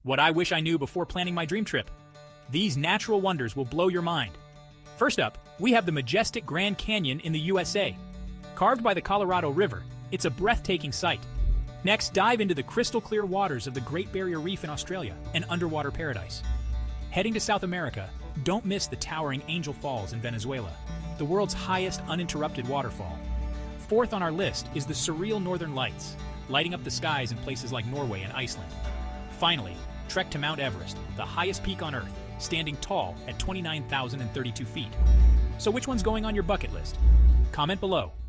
What I wish I knew before planning my dream trip. These natural wonders will blow your mind. First up, we have the majestic Grand Canyon in the USA. Carved by the Colorado River, it's a breathtaking sight. Next, dive into the crystal clear waters of the Great Barrier Reef in Australia, an underwater paradise. Heading to South America, don't miss the towering Angel Falls in Venezuela, the world's highest uninterrupted waterfall. Fourth on our list is the surreal Northern Lights, lighting up the skies in places like Norway and Iceland. Finally, trek to Mount Everest, the highest peak on Earth, standing tall at 29,032 feet. So which one's going on your bucket list? Comment below.